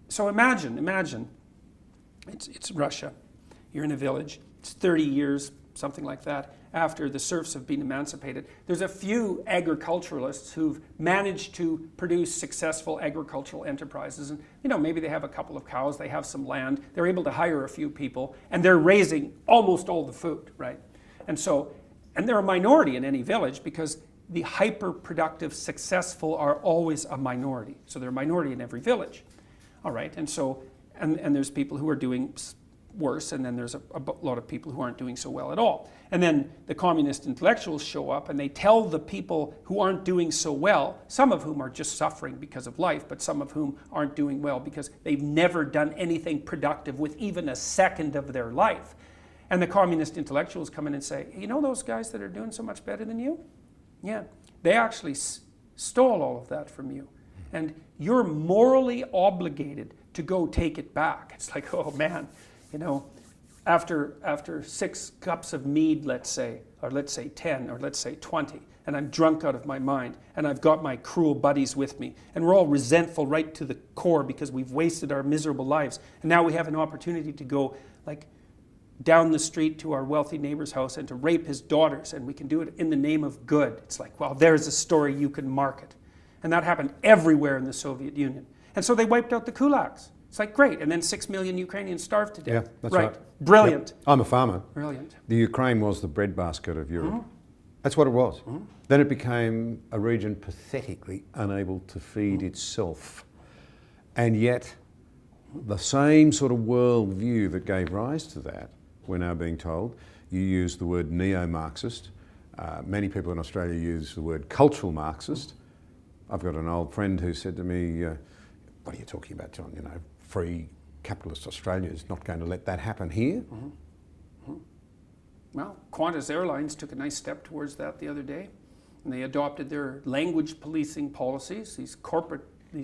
So imagine, it's Russia. You're in a village. It's 30 years, something like that, after the serfs have been emancipated. There's a few agriculturalists who've managed to produce successful agricultural enterprises. And, maybe they have a couple of cows, they have some land, they're able to hire a few people, and they're raising almost all the food, right? And they're a minority in any village because the hyper-productive, successful are always a minority. So they're a minority in every village. All right, and there's people who are doing worse, and then there's a lot of people who aren't doing so well at all. And then the communist intellectuals show up and they tell the people who aren't doing so well, some of whom are just suffering because of life, but some of whom aren't doing well because they've never done anything productive with even a second of their life. And the communist intellectuals come in and say, those guys that are doing so much better than you? Yeah, they actually stole all of that from you. And you're morally obligated to go take it back. It's like, oh man, after 6 cups of mead, let's say, or let's say 10, or let's say 20, and I'm drunk out of my mind, and I've got my cruel buddies with me, and we're all resentful right to the core because we've wasted our miserable lives, and now we have an opportunity to go, down the street to our wealthy neighbor's house and to rape his daughters, and we can do it in the name of good. It's like, well, there's a story you can market. And that happened everywhere in the Soviet Union. And so they wiped out the kulaks. It's like, great. And then 6 million Ukrainians starved to death. Yeah, that's right. Brilliant. Yep. I'm a farmer. Brilliant. The Ukraine was the breadbasket of Europe. That's what it was. Then it became a region pathetically unable to feed itself. And yet, the same sort of worldview that gave rise to that, we're now being told, you use the word neo-Marxist. Many people in Australia use the word cultural Marxist. I've got an old friend who said to me, what are you talking about, John? Free capitalist Australia is not going to let that happen here. Well, Qantas Airlines took a nice step towards that the other day. And they adopted their language policing policies. These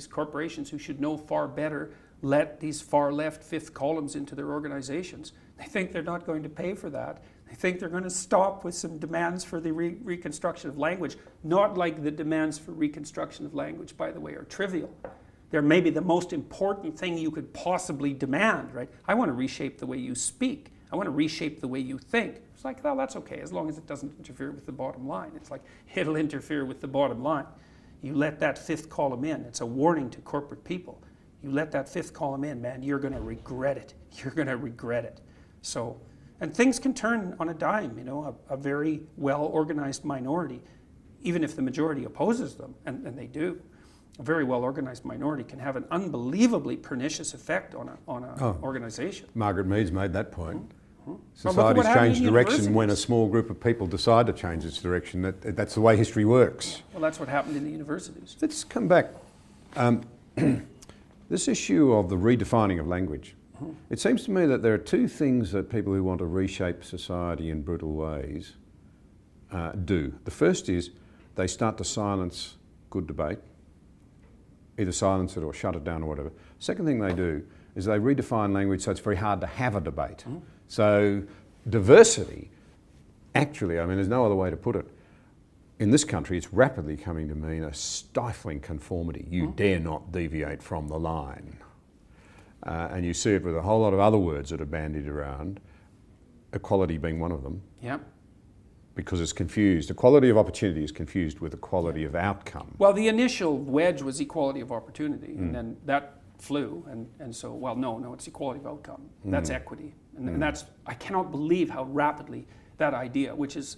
corporations who should know far better let these far left fifth columns into their organizations. They think they're not going to pay for that. They think they're going to stop with some demands for the reconstruction of language. Not like the demands for reconstruction of language, by the way, are trivial. They're maybe the most important thing you could possibly demand, right? I want to reshape the way you speak. I want to reshape the way you think. It's like, well, that's okay, as long as it doesn't interfere with the bottom line. It's like, it'll interfere with the bottom line. You let that fifth column in. It's a warning to corporate people. You let that fifth column in, man, you're going to regret it. You're going to regret it. So, and things can turn on a dime, a very well-organized minority, even if the majority opposes them, and they do. A very well-organized minority can have an unbelievably pernicious effect on an organization. Margaret Mead's made that point. Societies change direction when a small group of people decide to change its direction. That's the way history works. Well, that's what happened in the universities. Let's come back. This issue of the redefining of language. It seems to me that there are two things that people who want to reshape society in brutal ways do. The first is they start to silence good debate, either silence it or shut it down or whatever. Second thing they do is they redefine language so it's very hard to have a debate. So diversity, actually, there's no other way to put it. In this country, it's rapidly coming to mean a stifling conformity. You dare not deviate from the line. And you see it with a whole lot of other words that are bandied around, equality being one of them. Yep. Because it's confused. Equality of opportunity is confused with equality of outcome. Well, the initial wedge was equality of opportunity, and then that flew, and so, well, no, it's equality of outcome. That's equity. And that's, I cannot believe how rapidly that idea, which is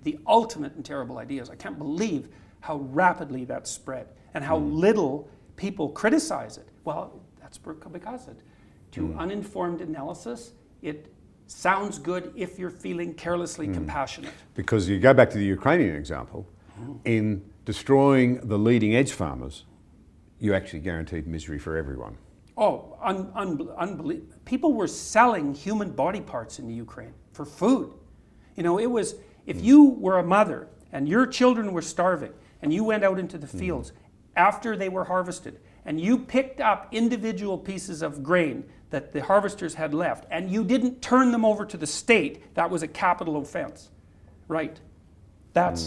the ultimate and terrible ideas, I can't believe how rapidly that spread and how little people criticize it. Well, that's because to uninformed analysis, it sounds good if you're feeling carelessly compassionate. Because you go back to the Ukrainian example, in destroying the leading edge farmers, you actually guaranteed misery for everyone. Oh, unbelievable. People were selling human body parts in the Ukraine for food. It was, if you were a mother and your children were starving and you went out into the fields after they were harvested and you picked up individual pieces of grain that the harvesters had left and you didn't turn them over to the state, that was a capital offense, right? That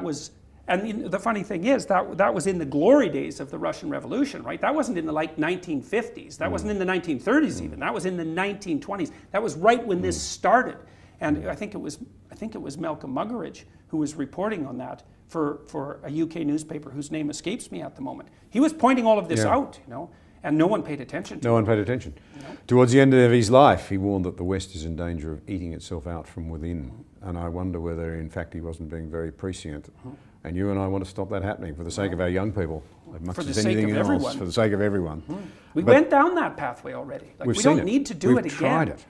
was, And the funny thing is that was in the glory days of the Russian Revolution, right? That wasn't in the like 1950s. That wasn't in the 1930s even. That was in the 1920s. That was right when this started. And I think it was Malcolm Muggeridge who was reporting on that for a UK newspaper whose name escapes me at the moment. He was pointing all of this out, you know, and no one paid attention to it. No one paid attention. Towards the end of his life, he warned that the West is in danger of eating itself out from within. And I wonder whether, in fact, he wasn't being very prescient. And you and I want to stop that happening for the sake of our young people, as much as anything else, for the sake of everyone. We went down that pathway already. Like, we don't need to do it again. We've tried it.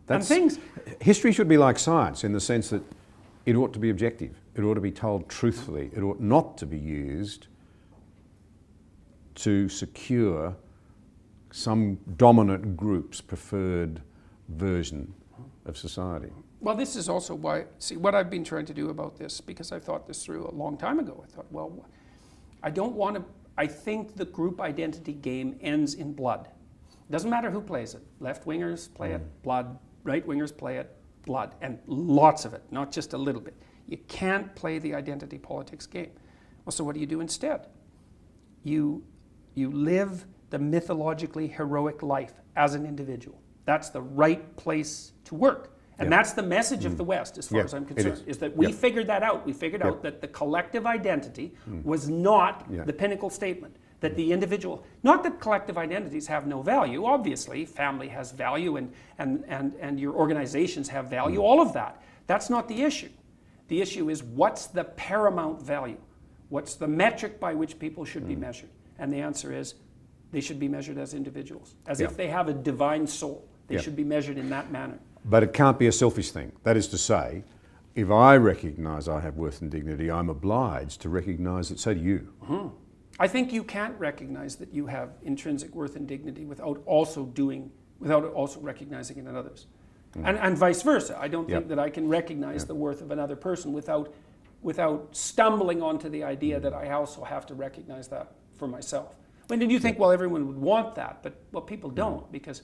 And history should be like science in the sense that it ought to be objective. It ought to be told truthfully. It ought not to be used to secure some dominant group's preferred version of society. Well, this is also why, see, what I've been trying to do about this, because I thought this through a long time ago. I thought, well, I think the group identity game ends in blood. It doesn't matter who plays it. Left-wingers play it, blood. Right-wingers play it, blood. And lots of it, not just a little bit. You can't play the identity politics game. Well, so what do you do instead? You live the mythologically heroic life as an individual. That's the right place to work. And that's the message of the West, as far as I'm concerned, is that we figured that out. We figured out that the collective identity was not the pinnacle statement. That the individual, not that collective identities have no value. Obviously, family has value and your organizations have value, all of that. That's not the issue. The issue is what's the paramount value? What's the metric by which people should be measured? And the answer is they should be measured as individuals, as if they have a divine soul. They should be measured in that manner. But it can't be a selfish thing. That is to say, if I recognise I have worth and dignity, I'm obliged to recognise that so do you. I think you can't recognise that you have intrinsic worth and dignity without also recognizing it in others. And vice versa. I don't think that I can recognise the worth of another person without stumbling onto the idea that I also have to recognise that for myself. When did you think, well, everyone would want that, but people don't, because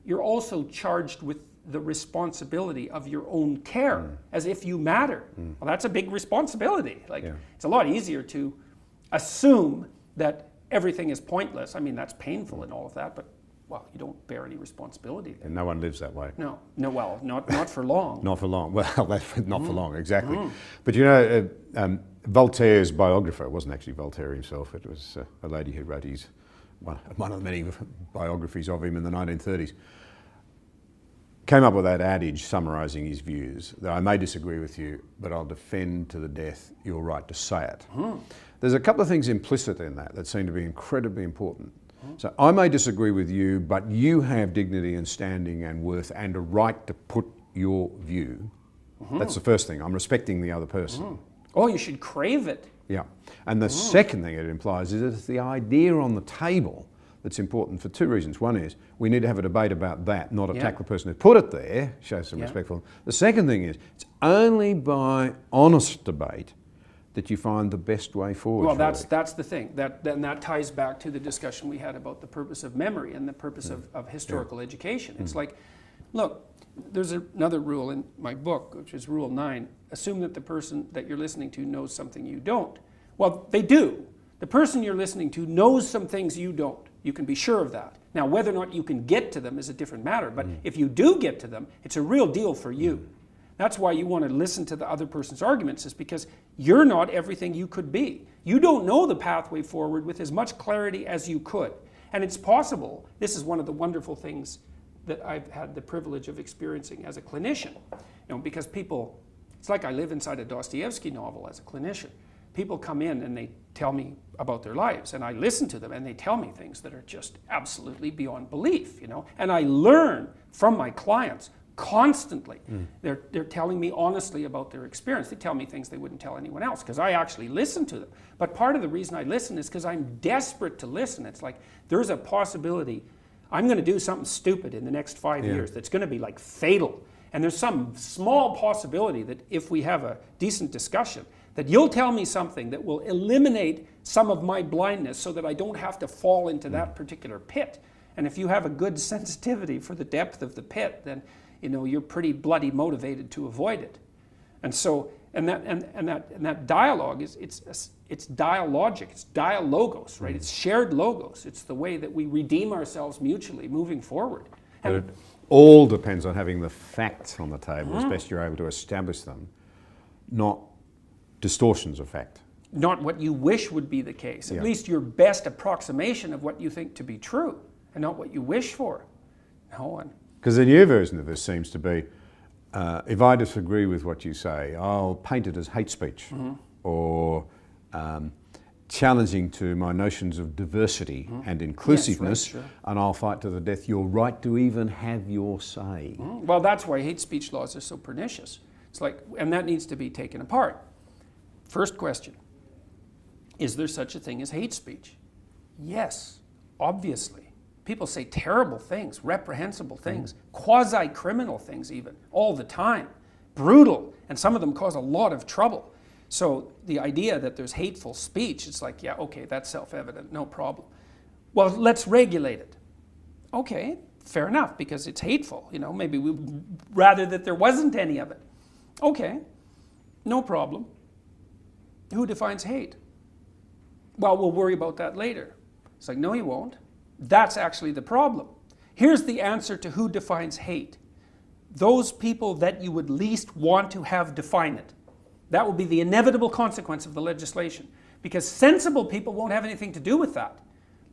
you're also charged with the responsibility of your own care, as if you matter. Well, that's a big responsibility. It's a lot easier to assume that everything is pointless. I mean, that's painful and all of that, but, well, you don't bear any responsibility there. And no one lives that way. No, well, not for long. Not for long. Well, not for long, exactly. But you know, Voltaire's biographer, it wasn't actually Voltaire himself, it was a lady who wrote one of the many biographies of him in the 1930s, came up with that adage summarising his views, that I may disagree with you, but I'll defend to the death your right to say it. There's a couple of things implicit in that seem to be incredibly important. So I may disagree with you, but you have dignity and standing and worth and a right to put your view. That's the first thing. I'm respecting the other person. Oh, you should crave it. Yeah. And the second thing it implies is that it's the idea on the table that's important for two reasons. One is we need to have a debate about that, not attack the person who put it there, show some respect for them. The second thing is it's only by honest debate that you find the best way forward. Well, that's the thing. That ties back to the discussion we had about the purpose of memory and the purpose of historical education. It's like, look, there's another rule in my book, which is Rule 9. Assume that the person that you're listening to knows something you don't. Well, they do. The person you're listening to knows some things you don't. You can be sure of that. Now, whether or not you can get to them is a different matter, but if you do get to them, it's a real deal for you. That's why you want to listen to the other person's arguments, is because you're not everything you could be. You don't know the pathway forward with as much clarity as you could. And it's possible, this is one of the wonderful things that I've had the privilege of experiencing as a clinician. Because people, it's like I live inside a Dostoevsky novel as a clinician. People come in and they tell me about their lives, and I listen to them, and they tell me things that are just absolutely beyond belief, And I learn from my clients constantly. They're telling me honestly about their experience. They tell me things they wouldn't tell anyone else because I actually listen to them. But part of the reason I listen is because I'm desperate to listen. It's like there's a possibility I'm going to do something stupid in the next 5 years that's going to be like fatal. And there's some small possibility that if we have a decent discussion, that you'll tell me something that will eliminate some of my blindness so that I don't have to fall into that particular pit. And if you have a good sensitivity for the depth of the pit, then you're pretty bloody motivated to avoid it. And so And that dialogue it's dialogic, it's dialogos, right? It's shared logos. It's the way that we redeem ourselves mutually moving forward. But it all depends on having the facts on the table as best you're able to establish them, not distortions of fact. Not what you wish would be the case. At Yeah. least your best approximation of what you think to be true, and not what you wish for. No, and Because the new version of this seems to be, if I disagree with what you say, I'll paint it as hate speech or challenging to my notions of diversity and inclusiveness, Yes, right, sure. and I'll fight to the death your right to even have your say. well, that's why hate speech laws are so pernicious. It's like, and that needs to be taken apart. First question, is there such a thing as hate speech? Yes, obviously. People say terrible things, reprehensible things, quasi-criminal things even, all the time. Brutal, and some of them cause a lot of trouble. So the idea that there's hateful speech, it's like, yeah, okay, that's self-evident, no problem. Well, let's regulate it. Okay, fair enough, because it's hateful. You know, maybe we'd rather that there wasn't any of it. Okay, no problem. Who defines hate? Well, we'll worry about that later. It's like, no, you won't. That's actually the problem. Here's the answer to who defines hate. Those people that you would least want to have define it. That will be the inevitable consequence of the legislation, because sensible people won't have anything to do with that.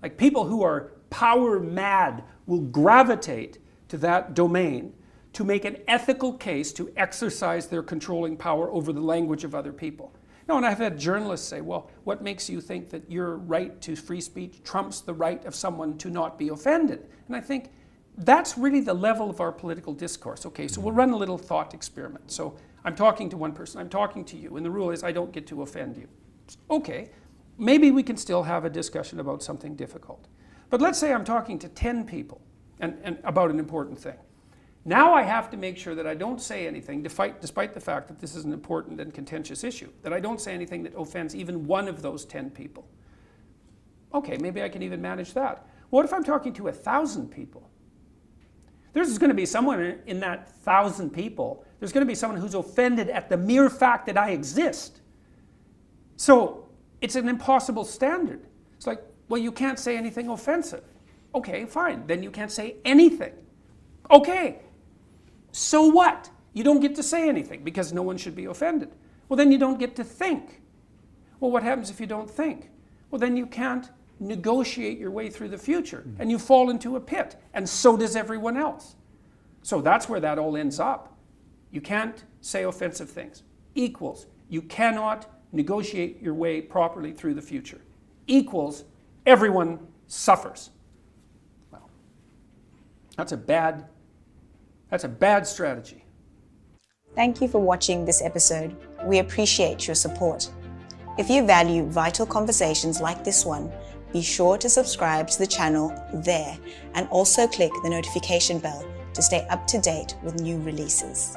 Like, people who are power mad will gravitate to that domain to make an ethical case to exercise their controlling power over the language of other people. No, and I've had journalists say, well, what makes you think that your right to free speech trumps the right of someone to not be offended? And I think that's really the level of our political discourse. Okay, so we'll run a little thought experiment. So I'm talking to one person, I'm talking to you, and the rule is I don't get to offend you. Okay, maybe we can still have a discussion about something difficult. But let's say I'm talking to 10 people and about an important thing. Now I have to make sure that I don't say anything, despite the fact that this is an important and contentious issue, that I don't say anything that offends even one of those 10 people. Okay, maybe I can even manage that. What if I'm talking to 1,000 people? There's going to be someone in that 1,000 people, there's going to be someone who's offended at the mere fact that I exist. So it's an impossible standard. It's like, well, you can't say anything offensive. Okay, fine, then you can't say anything. Okay, so what? You don't get to say anything because no one should be offended. Well, then you don't get to think. Well, what happens if you don't think? Well, then you can't negotiate your way through the future, and you fall into a pit, and so does everyone else. So that's where that all ends up. You can't say offensive things. Equals, you cannot negotiate your way properly through the future. Equals, everyone suffers. Well, that's a bad strategy. Thank you for watching this episode. We appreciate your support. If you value vital conversations like this one, be sure to subscribe to the channel there, and also click the notification bell to stay up to date with new releases.